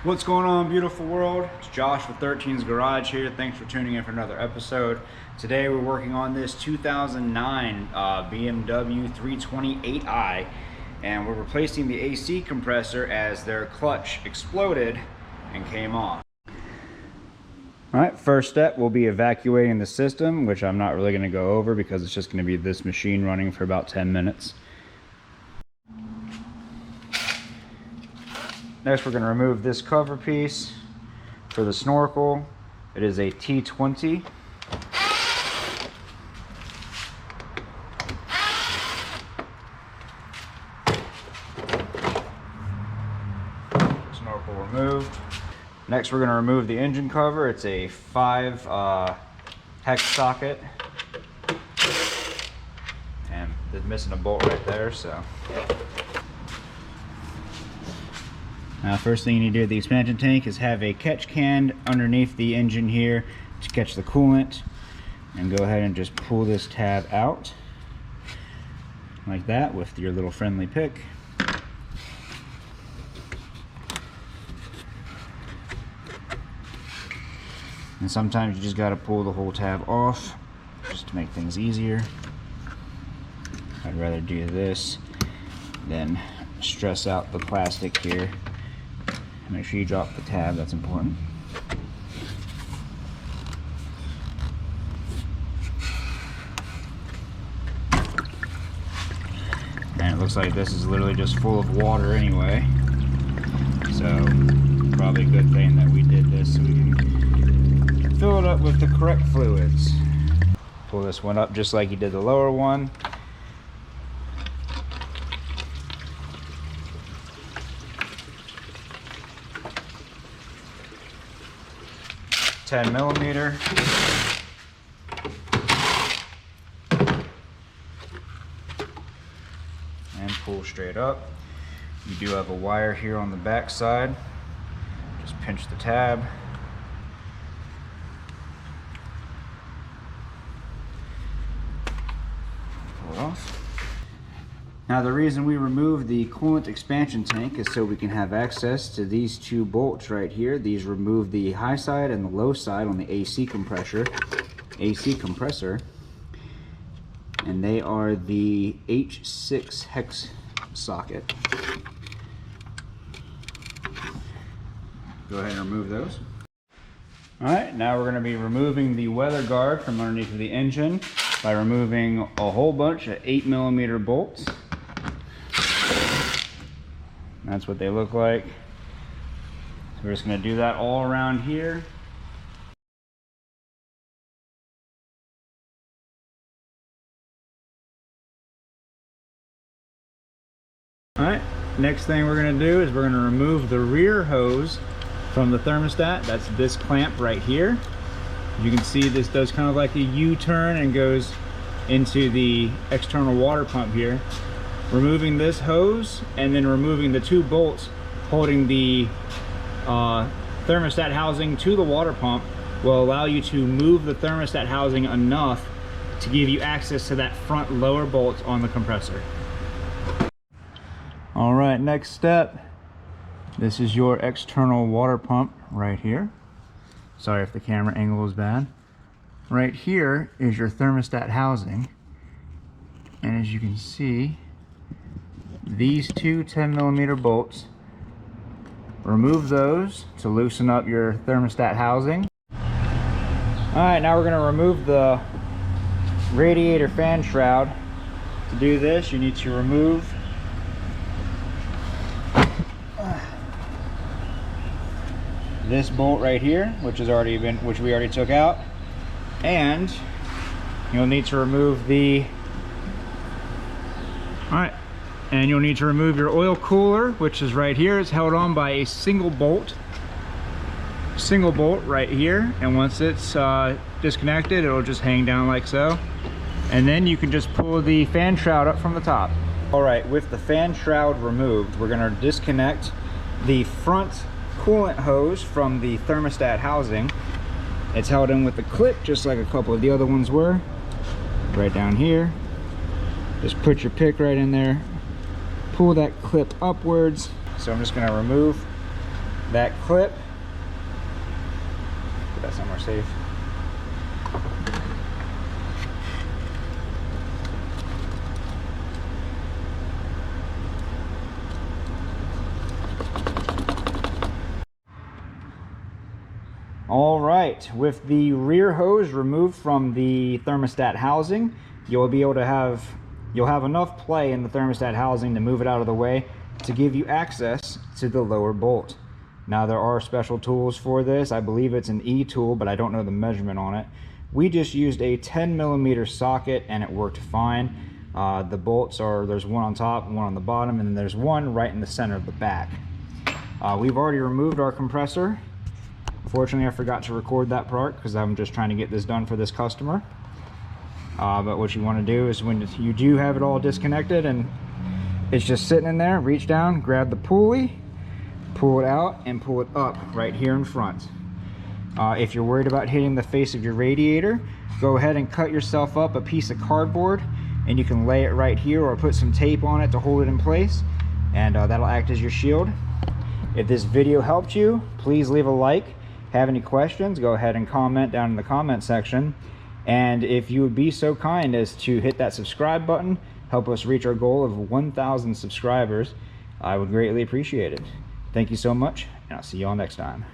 What's going on, beautiful world? It's Josh with 13's Garage here. Thanks for tuning in for another episode. Today we're working on this 2009 BMW 328i, and we're replacing the AC compressor as their clutch exploded and came off. All right, first step will be evacuating the system, which I'm not really going to go over because it's just going to be this machine running for about 10 minutes. Next, we're going to remove this cover piece for the snorkel. It is a T20. Snorkel removed. Next, we're going to remove the engine cover. It's a 5 hex socket. And they're missing a bolt right there, so. First thing you need to do with the expansion tank is have a catch can underneath the engine here to catch the coolant, and go ahead and just pull this tab out like that with your little friendly pick. And sometimes you just got to pull the whole tab off just to make things easier. I'd rather do this than stress out the plastic here. Make sure you drop the tab, that's important. And it looks like this is literally just full of water anyway. So probably a good thing that we did this so we can fill it up with the correct fluids. Pull this one up just like you did the lower one. $10mm. And pull straight up. You do have a wire here on the back side. Just pinch the tab. Pull it off. Now, the reason we removed the coolant expansion tank is so we can have access to these two bolts right here. These remove the high side and the low side on the AC compressor. And they are the H6 hex socket. Go ahead and remove those. All right, now we're going to be removing the weather guard from underneath of the engine by removing a whole bunch of 8mm bolts. That's what they look like. So we're just going to do that all around here. All right, next thing we're going to do is we're going to remove the rear hose from the thermostat. That's this clamp right here. You can see this does kind of like a U-turn and goes into the external water pump here. Removing this hose and then removing the two bolts holding the thermostat housing to the water pump will allow you to move the thermostat housing enough to give you access to that front lower bolt on the compressor. All right, next step. This is your external water pump right here. Sorry if the camera angle is bad. Right here is your thermostat housing. And as you can see, these two 10mm bolts, remove those to loosen up your thermostat housing. All right, now we're going to remove the radiator fan shroud. To do this, you need to remove this bolt right here, which we already took out, and you'll need to remove the and you'll need to remove your oil cooler, which is right here. It's held on by a single bolt right here, and once it's disconnected, it'll just hang down like so, and then you can just pull the fan shroud up from the top. All right, with the fan shroud removed, we're going to disconnect the front coolant hose from the thermostat housing. It's held in with the clip just like a couple of the other ones were, right down here. Just put your pick right in there, pull that clip upwards. So I'm just going to remove that clip. Put that somewhere safe. All right, with the rear hose removed from the thermostat housing, you'll have enough play in the thermostat housing to move it out of the way to give you access to the lower bolt. Now there are special tools for this. I believe it's an E tool, but I don't know the measurement on it. We just used a 10mm socket and it worked fine. The bolts are, there's one on top and one on the bottom, and then there's one right in the center of the back. We've already removed our compressor. Unfortunately, I forgot to record that part because I'm just trying to get this done for this customer. But what you want to do is when you do have it all disconnected and it's just sitting in there, reach down, grab the pulley, pull it out, and pull it up right here in front. If you're worried about hitting the face of your radiator, go ahead and cut yourself up a piece of cardboard and you can lay it right here or put some tape on it to hold it in place, and that'll act as your shield. If this video helped you, please leave a like. Have any questions, go ahead and comment down in the comment section. And if you would be so kind as to hit that subscribe button, help us reach our goal of 1,000 subscribers, I would greatly appreciate it. Thank you so much, and I'll see you all next time.